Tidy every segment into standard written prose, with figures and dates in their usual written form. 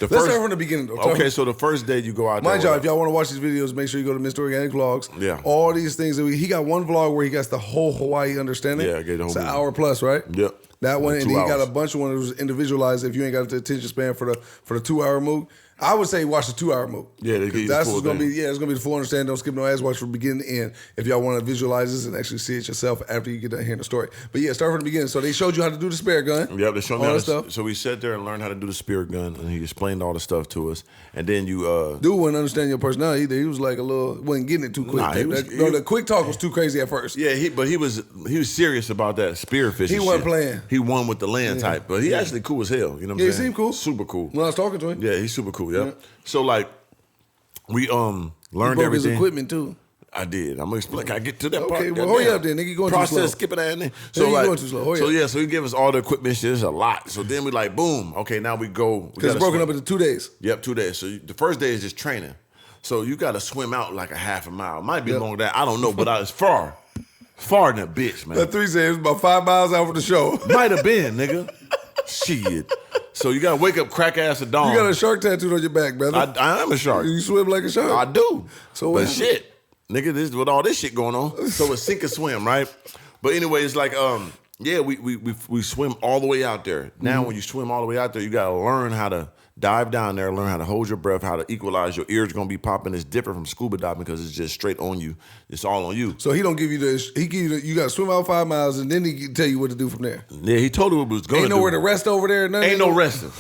Let's start from the beginning, though. Okay, so the first day you go out there. Mind y'all, if y'all want to watch these videos, make sure you go to Mr. Organic Vlogs. Yeah. All these things. He got one vlog where he got the whole Hawaii understanding. Yeah, I get the whole It's an movie. hour plus, right? Yep. That one, Like and 2 he got hours. a bunch of ones that was individualized if you ain't got the attention span for the 2 hour Mook. I would say watch the 2 hour Mook. Yeah, they give you the that's full gonna thing. be it's gonna be the full understanding. Don't skip no ads. Watch from beginning to end if y'all want to visualize this and actually see it yourself after you get done hearing the story. But yeah, start from the beginning. So they showed you how to do the spare gun. Yep, they showed me all how that to, stuff. So we sat there and learned how to do the spirit gun, and he explained all the stuff to us. And then you Dude wouldn't understand your personality either. He was like wasn't getting it too quick. Nah, the quick talk was too crazy at first. yeah, he was serious about that spear fishing. He wasn't shit. playing. He won with the land type, but he actually cool as hell. You know what I'm Yeah, he saying? seemed cool. Super cool. When I was talking to him. Yeah, he's super cool. Yeah. So like, we learned He broke everything. his equipment too. I did. I'm gonna explain. Can I get to that part? Okay, well, Goddamn. hurry up then, nigga. You going too Process slow. skipping that in there. Yeah, you going too slow. Hurry up. Yeah, so he gave us all the equipment shit. It's a lot. So then we like, boom. Okay, now we go. Because it's broken up into 2 days. Yep, 2 days. So the first day is just training. So you got to swim out like a half a mile. Might be longer than that. I don't know, but it's far. Far than a bitch, man. That 3 said it was about 5 miles out from the show. Might have been, nigga. Shit. So you got to wake up crack ass at dawn. You got a shark tattooed on your back, brother. I am a shark. You swim like a shark. I do. So but what shit, nigga, this with all this shit going on. So it's sink or swim, right? But anyway, it's like yeah, we swim all the way out there. Now when you swim all the way out there, you gotta learn how to dive down there, learn how to hold your breath, how to equalize. Your ears gonna be popping. It's different from scuba diving because it's just straight on you. It's all on you. So he don't give you he give you you got to swim out 5 miles and then he can tell you what to do from there. Yeah, he told you what we was going to Ain't do. nowhere to rest over there. Nothing. Ain't no resting.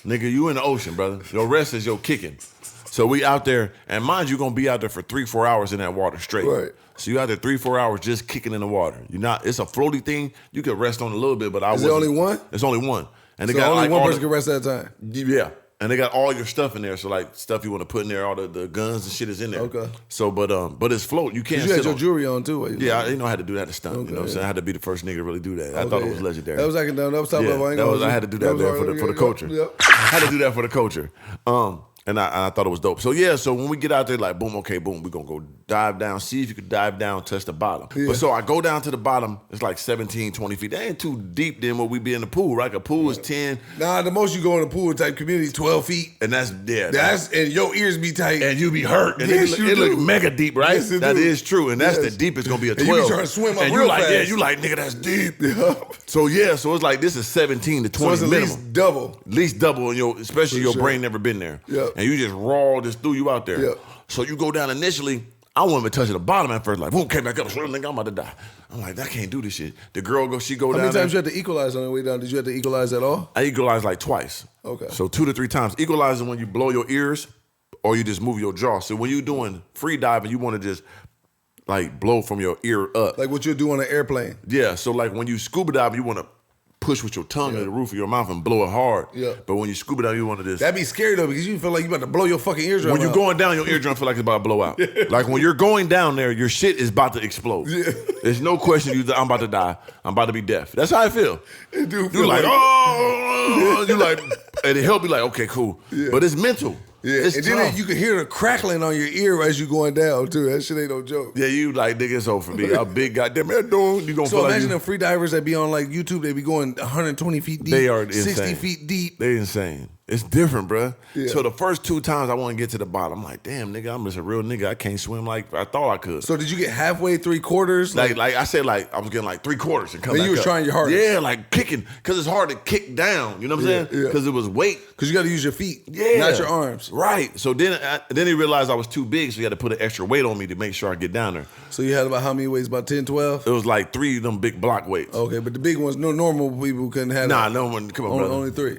Nigga, you in the ocean, brother. Your rest is your kicking. So we out there, and mind you, gonna be out there for 3-4 hours in that water straight. Right. So you out there 3-4 hours just kicking in the water. It's a floaty thing. You could rest on a little bit, but Is it only one? It's only one. And they So got only like one all person can rest at a time. Yeah. And they got all your stuff in there. So like stuff you want to put in there, all the guns and shit is in there. Okay. So but it's float. You can't You sit had your on. jewelry on too. Right? Yeah, I didn't know how to do that to stunt. Okay, You know what I'm saying? I had to be the first nigga to really do that. I thought it was legendary. That was like that was top Yeah, level. I had to do that there for the culture. Yep. I had to do that for the culture. And I thought it was dope. So yeah, so when we get out there, like boom, okay, boom, we're gonna go dive down, see if you could dive down, touch the bottom. Yeah. But so I go down to the bottom, it's like 17, 20 feet. That ain't too deep then what we be in the pool, right? A pool is 10. Nah, the most you go in a pool type community 12 feet. And that's And your ears be tight. and you be hurt. And Yes, it look do. mega deep, right? Yes, it That do. is true. And that's Yes. the deepest gonna be a And 12. you be trying to swim up and real you like, fast. yeah, you like, nigga, that's deep. Yeah. So yeah, so it's like this is 17 to 20 So it's at minimum. least double. At least double in especially For your sure. brain never been there. Yep. And you just raw just threw you out there. Yep. So you go down initially, I wasn't even touching the bottom at first, like, boom, came back up, so nigga, I'm about to die. I'm like, I can't do this shit. The girl go How down many there. times you had to equalize on the way down? Did you have to equalize at all? I equalized like twice. Okay. So 2 to 3 times. Equalizing when you blow your ears or you just move your jaw. So when you're doing free diving, you want to just like blow from your ear up. Like what you do on an airplane. Yeah, so like when you scuba dive, you want to push with your tongue to the roof of your mouth and blow it hard. Yeah. But when you scuba dive, you want to just... That'd be scary though because you feel like you about to blow your fucking eardrum When you're out. going down, your eardrum feel like it's about to blow out. Like when you're going down there, your shit is about to explode. Yeah. There's no question I'm about to die. I'm about to be deaf. That's how I feel. It do You're feel like, like- oh, you like, and it help you like, okay, cool. Yeah. But it's mental. Yeah, It's and tough. then you can hear the crackling on your ear as you going down too. That shit ain't no joke. Yeah, you like, nigga, it's over for me. I'm big goddamn man, dude. You gonna So feel imagine like them free divers that be on like YouTube. They be going 120 feet deep. They are 60 insane. feet deep. They insane. It's different, bruh. Yeah. So the first 2 times I want to get to the bottom, I'm like, damn, nigga, I'm just a real nigga. I can't swim like I thought I could. So did you get halfway, 3/4? Like I said, like I was getting like 3/4 and come And back you was up. trying your hardest. Yeah, like kicking, because it's hard to kick down. You know what I'm Yeah, saying? yeah. Because it was weight. Because you got to use your feet, Yeah, not your arms. Right. So then he realized I was too big, so he had to put an extra weight on me to make sure I get down there. So you had about how many weights? About 10, 12? It was like 3 of them big block weights. Okay, but the big ones, no normal people couldn't have Nah, that. no one. Come on, brother. Only 3.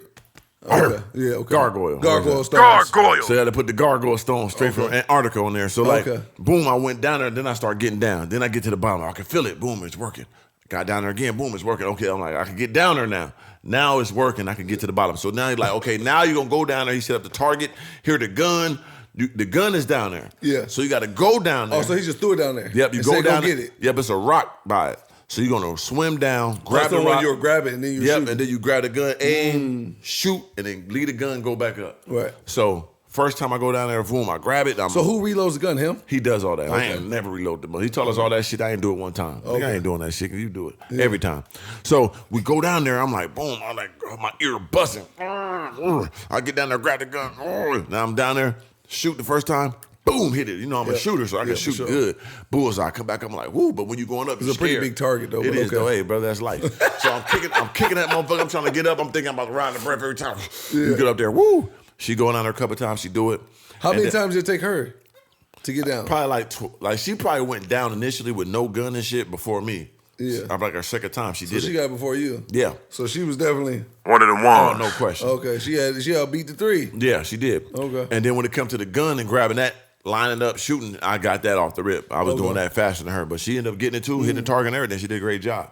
Okay. Yeah, okay. Gargoyle. Gargoyle stones. So I had to put the gargoyle stone straight from Antarctica on there. So like, Okay. boom, I went down there. Then I started getting down. Then I get to the bottom. I can feel it. Boom, it's working. Got down there again. Boom, it's working. Okay, I'm like, I can get down there now. Now it's working. I can get to the bottom. So now he's like, okay, now you're going to go down there. He set up the target. Here the gun. The gun is down there. Yeah. So you got to go down there. Oh, so he just threw it down there. Yep, you and go said, down Go there. get it. Yep, it's a rock by it. So you're going to swim down, grab the That's rock. when you'll grab it and then you Yep, shoot. and then you grab the gun, aim, shoot, and then leave the gun, go back up. Right. So First time I go down there, boom, I grab it. So who reloads the gun? Him? He does all that. Okay. I ain't never reload the gun. He told us all that shit. I ain't do it one time. Okay. I ain't doing that shit. You do it every time. So we go down there. I'm like, boom. I'm like, my ear busting. I get down there, grab the gun. Now I'm down there, shoot the first time. Boom, hit it. You know, I'm a shooter, so I can shoot good. Bullseye. Come back, I'm like, woo. But when you going up, it's a pretty big target, though. It is, though. Hey, brother, that's life. So I'm kicking that motherfucker. I'm trying to get up. I'm thinking I'm about to ride the breath every time. You get up there, woo. She going down there a couple times. She do it. How many times did it take her to get down? Probably like she probably went down initially with no gun and shit before me. Yeah. I'm like her second time she did it. So she got it before you. Yeah. So she was definitely one of them ones. Oh, no question. Okay. She had beat the 3. Yeah, she did. Okay. And then when it come to the gun and grabbing that, lining up, shooting, I got that off the rip. I was doing that faster than her, but she ended up getting it too, hitting the target and everything. She did a great job.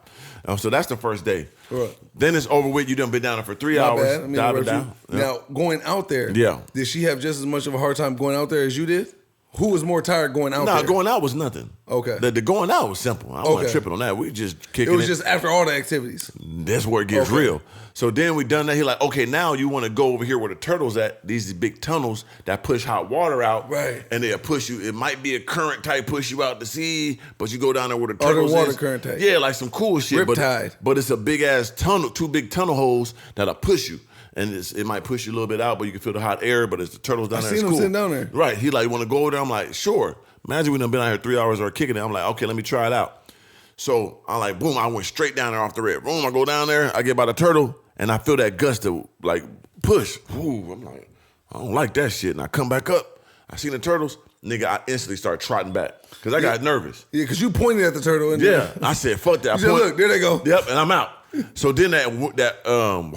So that's the first day. Right. Then it's over with. You done been down there for 3 hours. Bad. I mean, diving down. Now, going out there, did she have just as much of a hard time going out there as you did? Who was more tired going out there? Nah, going out was nothing. Okay. The going out was simple. I wasn't tripping on that. We just kicking it. It was just after all the activities. That's where it gets real. So then we done that. He like, okay, now you want to go over here where the turtles at, these big tunnels that push hot water out. Right. And they'll push you. It might be a current type push you out to sea, but you go down there where the turtles the water is. current type. Yeah, like some cool shit. Riptide. But it's a big ass tunnel, 2 big tunnel holes that'll push you. And it might push you a little bit out, but you can feel the hot air, but it's the turtles down there. I seen them sitting down there. Right. He like, want to go over there? I'm like, sure. Imagine we done been out here 3 hours or kicking it. I'm like, okay, let me try it out. So I'm like, boom, I went straight down there off the rip. Boom, I go down there, I get by the turtle, and I feel that gust of like push. Ooh, I'm like, I don't like that shit. And I come back up, I seen the turtles, nigga, I instantly start trotting back. Cause I got nervous. Yeah, cause you pointed at the turtle and I said, fuck that. You said, look, there they go. Yep, and I'm out. So then that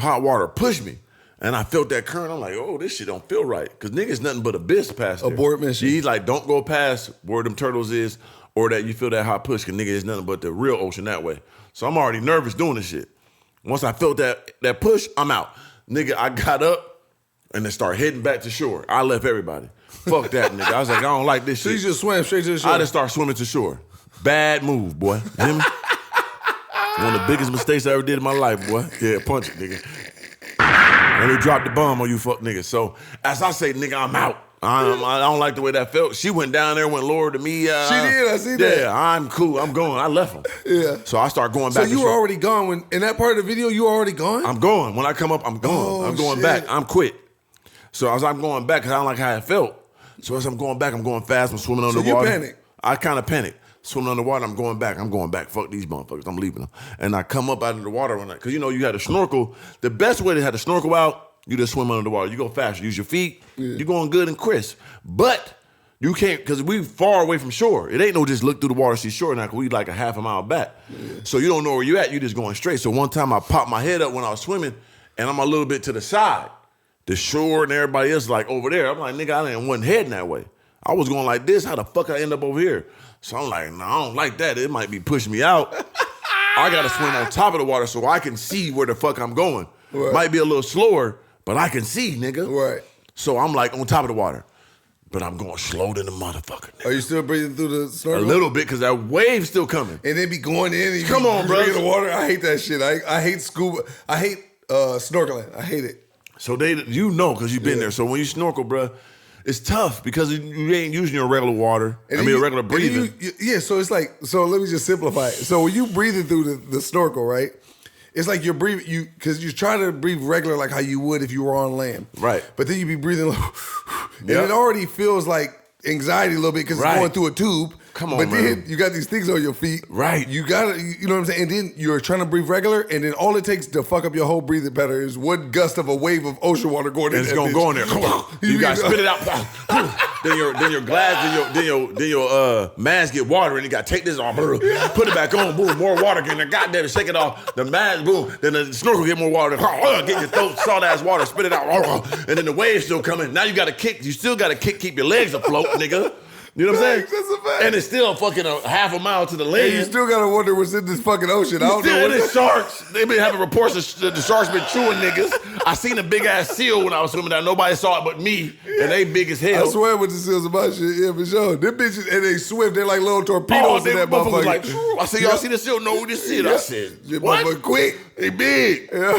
hot water pushed me. And I felt that current. I'm like, oh, this shit don't feel right. Because niggas nothing but abyss past there. Abort mission. He's like, don't go past where them turtles is or that you feel that hot push. Because nigga is nothing but the real ocean that way. So I'm already nervous doing this shit. Once I felt that push, I'm out. Nigga, I got up and then started heading back to shore. I left everybody. Fuck that, nigga. I was like, I don't like this So shit. you just swam straight to the shore? I just started swimming to shore. Bad move, boy. You hear me? One of the biggest mistakes I ever did in my life, boy. Yeah, punch it, nigga. And they dropped the bomb on you fuck niggas. So as I say, nigga, I'm out. I don't like the way that felt. She went down there, went lower to me. She did, I see that. Yeah, I'm cool. I'm going. I left them. Yeah. So I start going back. So you were already gone when in that part of the video. You were already gone. I'm going. When I come up, I'm going. Oh, I'm going shit. back. I'm quit. So as I'm going back, because I don't like how it felt. So as I'm going back, I'm going fast. I'm swimming underwater. So you panic? I kind of panic. Swimming underwater, I'm going back. Fuck these motherfuckers. I'm leaving them. And I come up out of the water because you know you had to snorkel. The best way to have to snorkel out, you just swim under the water. You go faster. Use your feet. Yeah. You're going good and crisp. But you can't, because we far away from shore. It ain't no just look through the water, see shore now, because we like a half a mile back. Yeah. So you don't know where you at. You just going straight. So one time I popped my head up when I was swimming, and I'm a little bit to the side. The shore and everybody else like over there. I'm like, nigga, I wasn't heading that way. I was going like this. How the fuck I end up over here? So I'm like, no, I don't like that. It might be pushing me out. I got to swim on top of the water so I can see where the fuck I'm going. Right. Might be a little slower, but I can see, nigga. Right. So I'm like on top of the water. But I'm going slow than the motherfucker, nigga. Are you still breathing through the snorkel? A little bit, because that wave's still coming. And they be going in and come on, bro. In the water. I hate that shit. I hate scuba. I hate snorkeling. I hate it. So you know, because you've been there. So when you snorkel, bro, it's tough because you ain't using your regular water. Your regular breathing. So it's like, so let me just simplify it. So when you breathing through the snorkel, right? It's like you're breathing, because you try to breathe regular like how you would if you were on land. Right. But then you be breathing and it already feels like anxiety a little bit because it's going through a tube. Come on, but man. then you got these things on your feet. Right. You got to, you know what I'm saying? And then you're trying to breathe regular, and then all it takes to fuck up your whole breathing pattern is one gust of a wave of ocean water going in. It's going to go in there. Come on. You got to spit it out. then your glass, then your mask get water, and you got to take this off, put it back on, boom, more water getting there. Goddamn, shake it off. The mask, boom. Then the snorkel get more water. Get your throat, salt ass water, spit it out. And then the wave's still coming. Now you got to kick. You still got to keep your legs afloat, nigga. You know what I'm saying? That's a fact. And it's still fucking a half a mile to the land. And you still gotta wonder what's in this fucking ocean. I don't know what the sharks. They been having reports that the sharks been chewing niggas. I seen a big ass seal when I was swimming down. Nobody saw it but me. And they big as hell. I swear with the seals about shit, yeah, for sure. Them bitches, and they swim, they're like little torpedoes in that motherfucker. Like, I said, y'all see the seal? No, this shit. I said, what? Quick. They big. Yeah.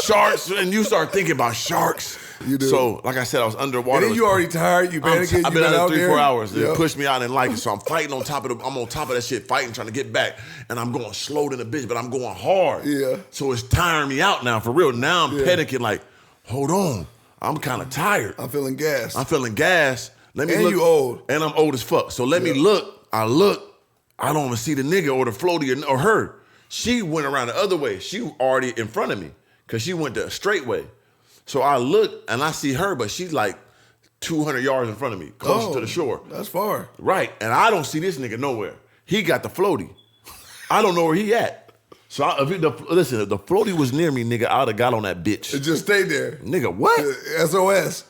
Sharks, and you start thinking about sharks. You do. So, like I said, I was underwater. And then you already tired. You panicking. I've been out there 3-4 hours. Yep. It pushed me out and didn't like it. So I'm fighting on top of I'm on top of that shit, fighting, trying to get back. And I'm going slow than a bitch, but I'm going hard. Yeah. So it's tiring me out now, for real. Now I'm panicking like, hold on. I'm kind of tired. I'm feeling gas. Let me and look. You old. And I'm old as fuck. So let me look. I look. I don't even see the nigga or the floaty or her. She went around the other way. She already in front of me because she went the straight way. So I look and I see her, but she's like 200 yards in front of me, close to the shore. That's far. Right. And I don't see this nigga nowhere. He got the floaty. I don't know where he at. So listen, if the floaty was near me, nigga, I would have got on that bitch. It just stayed there. Nigga, what? SOS.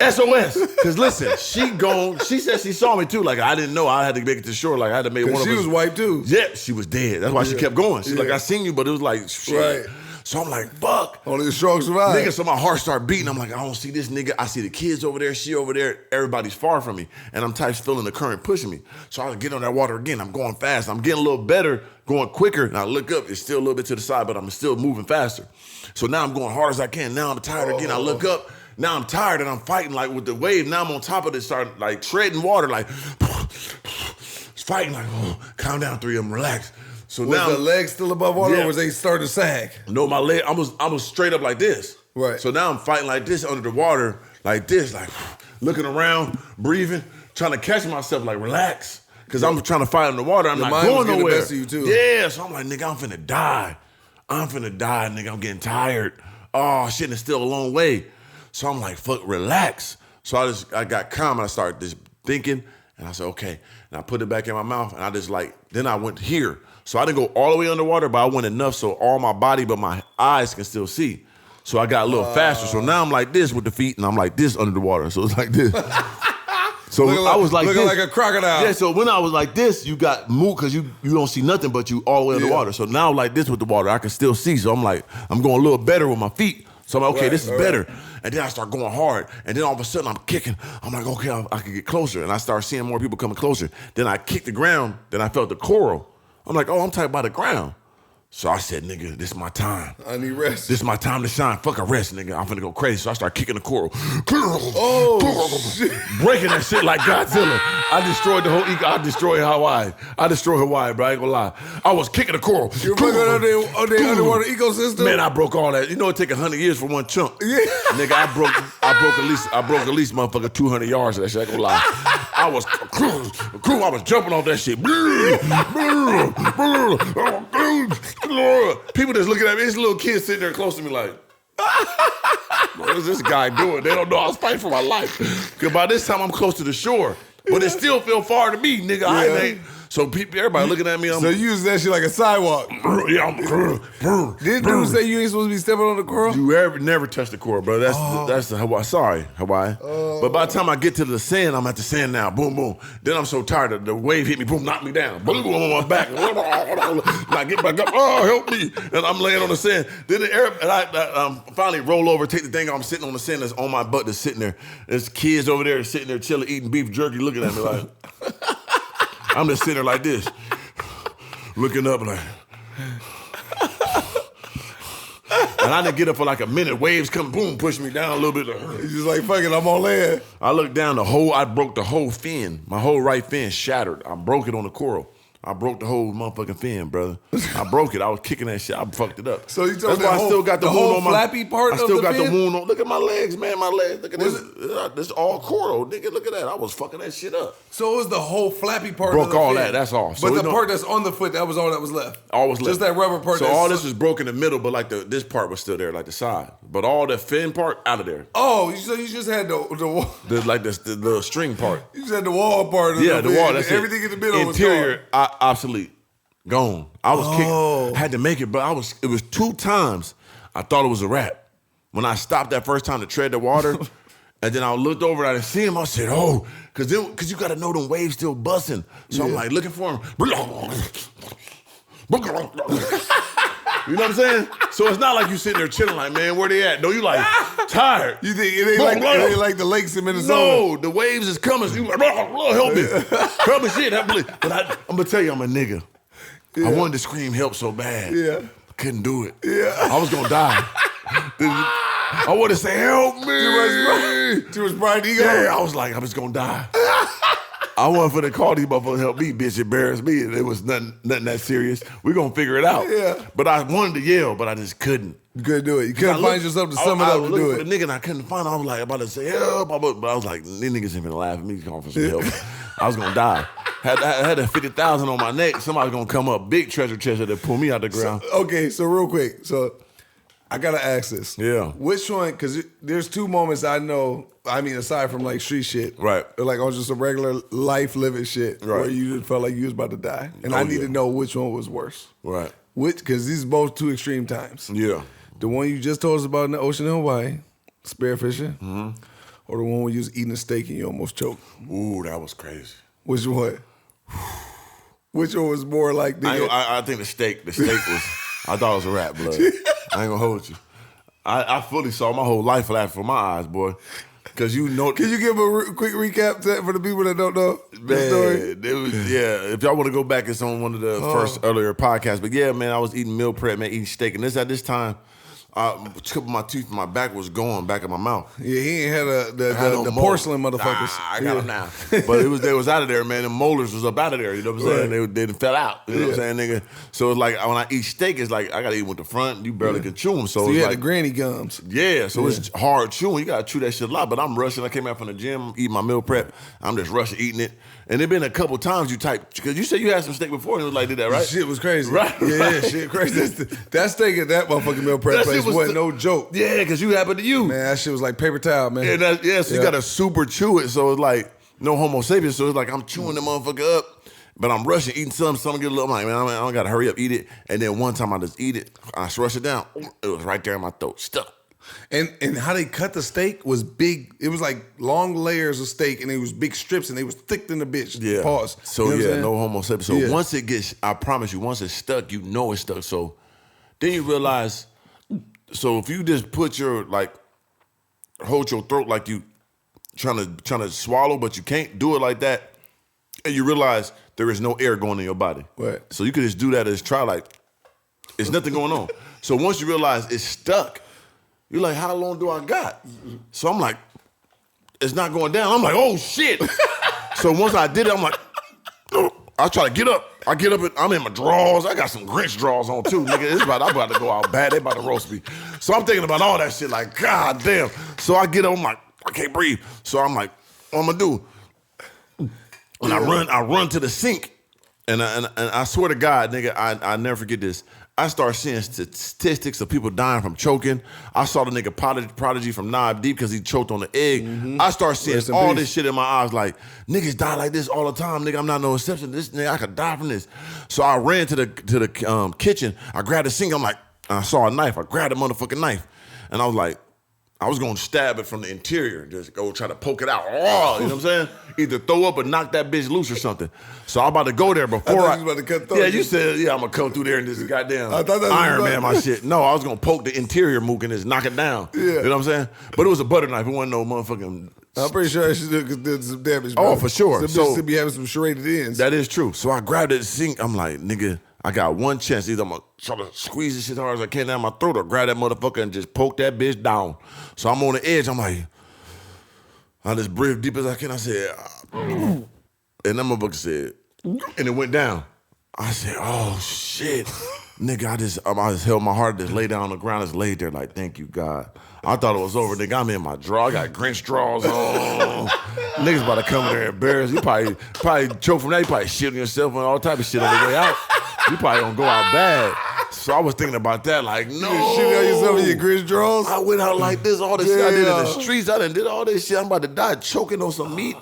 SOS. Because listen, she said she saw me too. Like, I didn't know. I had to make it to shore. Like, I had to make one of us. She was wiped too. Yeah, she was dead. That's why she kept going. She's like, I seen you, but it was like, shit. Right. So I'm like, fuck. Only the strong survive. Nigga, so my heart started beating. I'm like, I don't see this nigga. I see the kids over there, she over there. Everybody's far from me. And I'm feeling the current pushing me. So I get on that water again. I'm going fast. I'm getting a little better, going quicker. And I look up. It's still a little bit to the side, but I'm still moving faster. So now I'm going hard as I can. Now I'm tired again. I look up. Now I'm tired and I'm fighting like with the wave. Now I'm on top of it, start like treading water, like fighting like, calm down, three of them, relax. So was now the legs still above water or was they starting to sag? No, my leg, I was straight up like this. Right. So now I'm fighting like this under the water, like this, like looking around, breathing, trying to catch myself, like relax. Cause I'm trying to fight in the water. I'm not going nowhere. The best of you too. Yeah, so I'm like, nigga, I'm finna die. Nigga, I'm getting tired. Oh shit, and it's still a long way. So I'm like, fuck, relax. So I got calm and I started just thinking and I said, okay. And I put it back in my mouth and I just then I went here. So I didn't go all the way underwater, but I went enough so all my body but my eyes can still see. So I got a little faster. So now I'm like this with the feet and I'm like this under the water. So it's like this. So I was like looking this. like a crocodile. Yeah, so when I was like this, you got Mook because you don't see nothing but you all the way underwater. So now like this with the water, I can still see. So I'm like, I'm going a little better with my feet. So I'm like, okay, this is better. And then I start going hard. And then all of a sudden I'm kicking. I'm like, okay, I can get closer. And I start seeing more people coming closer. Then I kicked the ground. Then I felt the coral. I'm like, oh, I'm tight by the ground. So I said, nigga, this is my time. I need rest. This is my time to shine. Fuck a rest, nigga. I'm finna go crazy. So I start kicking the coral. Oh, shit. Breaking that shit like Godzilla. I destroyed the whole I destroyed Hawaii. I destroyed Hawaii, bro. I ain't gonna lie. I was kicking the coral. You're fucking on the underwater ecosystem? Man, I broke all that. You know it take 100 years for one chunk. Yeah. Nigga, I broke at least motherfucker 200 yards of that shit. I ain't gonna lie. I was jumping off that shit. People just looking at me. This little kid sitting there close to me like, what is this guy doing? They don't know I was fighting for my life. Because by this time I'm close to the shore. But it still feel far to me, nigga. I ain't. So everybody looking at me. So you use that shit like a sidewalk. Yeah, Didn't dude say you ain't supposed to be stepping on the coral? You never touch the coral, bro. That's the Hawaii. Sorry, Hawaii. But by the time I get to the sand, I'm at the sand now. Boom, boom. Then I'm so tired of the wave hit me. Boom, knock me down. Boom, boom, on my back. And I get back up. Oh, help me! And I'm laying on the sand. Then I finally roll over, take the thing. I'm sitting on the sand that's on my butt. That's sitting there. There's kids over there sitting there chilling, eating beef jerky, looking at me like. I'm just sitting there like this, looking up like. And I didn't get up for like a minute. Waves come, boom, push me down a little bit. He's just like, fuck it, I'm on land. I looked down, I broke the whole fin. My whole right fin shattered. I broke it on the coral. I broke the whole motherfucking fin, brother. I broke it. I was kicking that shit. I fucked it up. So you told That's why I still got the wound on my flappy part. I still got the wound on. Look at my legs, man. My legs. Look at this. This is all coral, nigga. Look at that. I was fucking that shit up. So it was the whole flappy part. Broke of the all fin. that. That's all. So but the part that's on the foot, that was all that was left. All was left. Just that rubber part. So all this was broken in the middle, but like this part was still there, like the side. But all the fin part out of there. Oh, so you just had the the string part. You just had the wall part. Of the wall. That's everything in the middle. Interior was gone. Obsolete. Gone. I was kicked. I had to make it, but it was 2 times I thought it was a wrap. When I stopped that first time to tread the water, and then I looked over and I didn't see him, I said, oh, because you got to know them waves still busting. So I'm like looking for him. You know what I'm saying? So it's not like you sitting there chilling like, man, where they at? No, you like tired. You think it ain't like the lakes in Minnesota? No, the waves is coming. So you like, help me. Help me, shit. But I'm going to tell you, I'm a nigga. Yeah. I wanted to scream help so bad. Yeah. Couldn't do it. Yeah. I was going to die. I want to say, help me. Too much pride ego. Yeah, I was like, I'm just gonna die. I wasn't for to call these motherfuckers help me, bitch, embarrass me. It was nothing that serious. We're gonna figure it out. Yeah. But I wanted to yell, but I just couldn't. You couldn't do it. You couldn't find yourself to sum it up to do it. The nigga and I couldn't find him. I was like about to say help, but I was like, these niggas ain't gonna laugh at me calling for some help. I was gonna die. I had that 50,000 on my neck. Somebody's gonna come up, big treasure chest to pull me out the ground. So real quick. So I gotta ask this. Yeah. Which one? Because there's two moments I know. I mean, aside from like street shit, right? Or like on just a regular life living shit, right? Where you just felt like you was about to die, and I need to know which one was worse, right? Because these are both two extreme times. Yeah. The one you just told us about in the ocean in Hawaii, spearfishing, or the one where you was eating a steak and you almost choked. Ooh, that was crazy. Which one? Which one was more like? I think the steak was. I thought it was a rat blood. I ain't gonna hold you. I fully saw my whole life flash from my eyes, boy. Cause you know. Can you give a quick recap to that for the people that don't know the story? It was, if y'all want to go back, it's on one of the first earlier podcasts. But yeah, man, I was eating meal prep, man, eating steak, and at this time, a couple of my teeth, my back was going back in my mouth. Yeah, he ain't had the porcelain motherfuckers. I got them now. But they was out of there, man. The molars was up out of there. You know what I'm saying? They fell out. You know what I'm saying, nigga? So it's like when I eat steak, it's like I gotta eat with the front. You barely can chew them. So you it's had like the granny gums. Yeah, so it's hard chewing. You gotta chew that shit a lot. But I'm rushing. I came out from the gym, eating my meal prep. I'm just rushing, eating it. And it been a couple times you type, because you said you had some steak before and it was like, did that, right? Shit was crazy. Right. Yeah, shit crazy. That steak at that motherfucking meal prep place wasn't no joke. Yeah, because you happened to you. Man, that shit was like paper towel, man. So you gotta super chew it. So it's like, no homo sapiens. So it's like I'm chewing the motherfucker up, but I'm rushing, eating some get a little, I'm like, man, I don't gotta hurry up, eat it. And then one time I just eat it, I just rush it down. It was right there in my throat, stuck. And how they cut the steak was big. It was like long layers of steak, and it was big strips, and they was thick than the bitch. Yeah. Pause. So you know no homo sapiens. So once it gets, I promise you, once it's stuck, you know it's stuck. So then you realize, so if you just put your hold your throat like you trying to swallow, but you can't do it like that, and you realize there is no air going in your body. Right. So you could just do that as try like, there's nothing going on. So once you realize it's stuck, you're like, how long do I got? So I'm like, it's not going down. I'm like, oh shit. So once I did it, I'm like, I try to get up. I get up, and I'm in my drawers. I got some Grinch drawers on too, nigga. I'm about to go out bad. They about to roast me. So I'm thinking about all that shit like, God damn. So I get up, I'm like, I can't breathe. So I'm like, what I'm gonna do? And I run to the sink. And I swear to God, nigga, I never forget this. I start seeing statistics of people dying from choking. I saw the nigga Prodigy from Knob Deep because he choked on the egg. I start seeing all this shit in my eyes like, niggas die like this all the time, nigga. I'm not no exception. This nigga, I could die from this. So I ran to the kitchen. I grabbed the sink. I'm like, I saw a knife. I grabbed a motherfucking knife. And I was like, I was going to stab it from the interior, just go try to poke it out. Oh, you know what I'm saying? Either throw up or knock that bitch loose or something. So I'm about to go there before I was about to cut through. Yeah, you said, I'm going to come through there and just goddamn Iron Man my shit. No, I was going to poke the interior Mook and just knock it down. Yeah. You know what I'm saying? But it was a butter knife. It wasn't no motherfucking... I'm pretty sure she did some damage, bro. Oh, for sure. So to be having some serrated ends. That is true. So I grabbed that sink. I'm like, nigga, I got one chance. Either I'm going to try to squeeze this shit as hard as I can down my throat or grab that motherfucker and just poke that bitch down. So I'm on the edge. I'm like, I just breathe deep as I can. I said, and that motherfucker said, and it went down. I said, oh, shit. Nigga, I just held my heart, just lay down on the ground, just laid there like, thank you, God. I thought it was over. Nigga, I'm in my draw. I got Grinch drawers on. Niggas about to come in there embarrassed. You probably choke from that. You probably shitting yourself and all type of shit on the way out. You probably gonna go out bad. So I was thinking about that, like, no. You shitting on yourself in your Grinch drawers? I went out like this, all this shit I did in the streets. I done did all this shit. I'm about to die choking on some meat.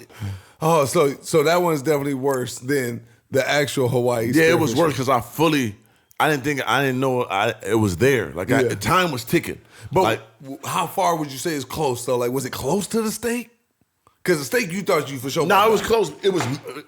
Oh, so that one's definitely worse than the actual Hawaii. Yeah, it was worse because I didn't know it was there. Like, the time was ticking. But like, how far would you say is close, though? Like, was it close to the steak? Because the steak, you thought you for sure. No, it was close.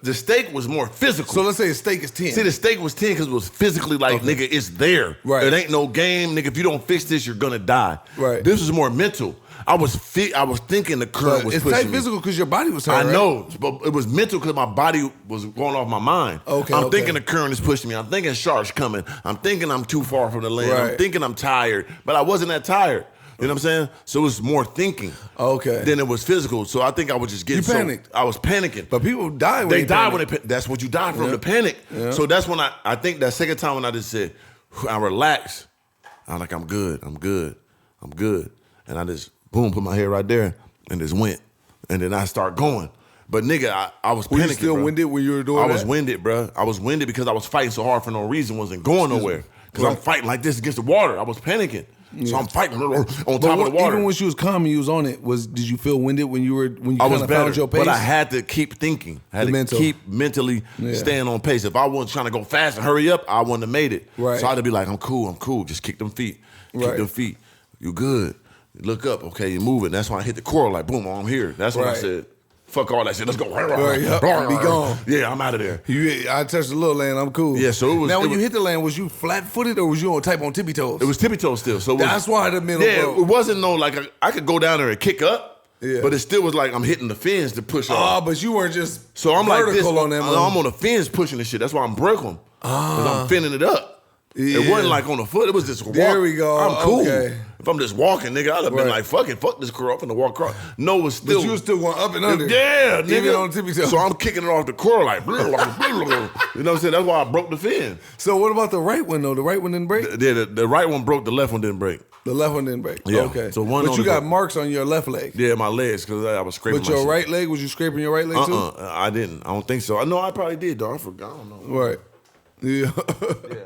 The steak was more physical. So let's say the steak is 10. See, the steak was 10 because it was physically like, nigga, it's there. Right. It ain't no game, nigga. If you don't fix this, you're gonna die. Right. This was more mental. I was thinking the current was pushing me. It's tight physical because your body was hurt. I know, but it was mental because my body was going off my mind. Okay. I'm thinking the current is pushing me. I'm thinking sharks coming. I'm thinking I'm too far from the land. Right. I'm thinking I'm tired, but I wasn't that tired. You know what I'm saying? So it was more thinking. Okay. Than it was physical. So I think I was just getting You panicked. I was panicking. But people die when they die panic. when that's what you die from, Yeah. the panic. Yeah. So that's when I think that second time when I just said, I relaxed. I'm like, I'm good. And I just, boom, put my head right there and just went. And then I start going. But nigga, I was panicking. Were you still bro. winded when you were doing I that? was winded, bro. I was winded because I was fighting so hard for no reason, wasn't going nowhere. Because I'm fighting like this against the water. I was panicking. So I'm fighting on top of the water. Even when she was calm and you was on it, did you feel winded when you I was kind of better, found your pace? but I had to keep thinking. I had to keep mentally staying on pace. If I wasn't trying to go fast and hurry up, I wouldn't have made it. Right. So I had to be like, I'm cool. Just kick them feet. Kick them feet. You good. Look up. Okay, you're moving. That's when I hit the coral like, boom, I'm here. That's when I said, fuck all that shit. Let's go. Be gone. Yeah, I'm out of there. I touched the little land. I'm cool. Yeah, so it was. Now, when you hit the land, was you flat-footed or was you on tippy toes? It was tippy toes still. So that's why the middle. Yeah, broke. it wasn't no like I could go down there and kick up. Yeah. But it still was like I'm hitting the fins to push off. Oh, but you weren't just so I'm like this. on that. I'm on the fins pushing the shit. That's why I'm breaking because I'm finning it up. Yeah. It wasn't like on the foot. It was just walk. There we go. I'm cool. Okay. If I'm just walking, nigga, I'd have been like, fuck this curl up and walk across. No, it's still. But you was still going up and under. Yeah, nigga. Even on tippy toes. So I'm kicking it off the curl like, blah, blah, blah, blah. You know what I'm saying? That's why I broke the fin. So what about the right one though? The right one didn't break? The right one broke. The left one didn't break. The left one didn't break. Yeah. Okay. So one. But you got marks on your left leg. Yeah, my legs because I was scraping. But your right leg, was you scraping your right leg too? I didn't. I don't think so. I know I probably did though. I forgot. I don't know. Right. Yeah. Yeah.